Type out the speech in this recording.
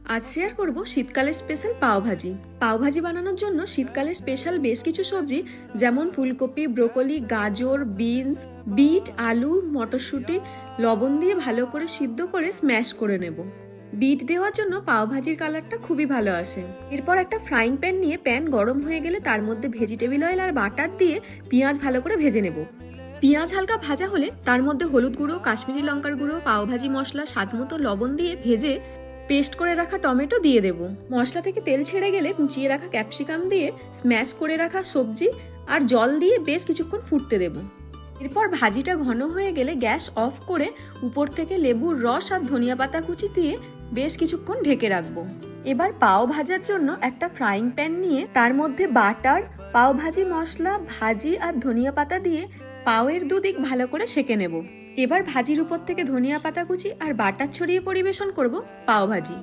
আজ শেয়ার করব শীতকালের স্পেশাল পাওভাজি। পাওভাজি বানানোর জন্য শীতকালের স্পেশাল বেশ কিছু সবজি যেমন ফুলকপি, ব্রোকলি, গাজর, বিনস, বিট, আলু, মটরশুঁটি লবণ দিয়ে ভালো করে সিদ্ধ করে স্ম্যাশ করে নেব। বিট দেওয়ার জন্য পাওভাজির কালারটা খুবই ভালো আসে। এরপর একটা ফ্রাইং প্যান নিয়ে প্যান গরম হয়ে গেলে তার মধ্যে ভেজিটেবিল অয়েল আর বাটার দিয়ে পেঁয়াজ ভালো করে ভেজে নেব। পেঁয়াজ হালকা ভাজা হলে তার মধ্যে হলুদ গুঁড়ো, কাশ্মীরি লঙ্কার গুঁড়ো, পাওভাজি মশলা, স্বাদমতো লবণ দিয়ে ভেজে পেস্ট করে রাখা টমেটো দিয়ে দেব। মশলা থেকে তেল ছেড়ে গেলে কুচিয়ে রাখা ক্যাপসিকাম দিয়ে স্ম্যাশ করে রাখা সবজি আর জল দিয়ে বেশ কিছুক্ষণ ফুটতে দেব। এরপর ভাজিটা ঘন হয়ে গেলে গ্যাস অফ করে উপর থেকে লেবুর রস আর ধনিয়া পাতা কুচি দিয়ে বেশ কিছুক্ষণ ঢেকে রাখবো। এবার পাও ভাজার জন্য একটা ফ্রাইং প্যান নিয়ে তার মধ্যে বাটার, পাও ভাজি মশলা, ভাজি আর ধনিয়া পাতা দিয়ে পাওয়ের দুদিক ভালো করে সেঁকে নেব। এবার ভাজির উপর থেকে ধনিয়া পাতা কুচি আর বাটার ছড়িয়ে পরিবেশন করব পাও ভাজি।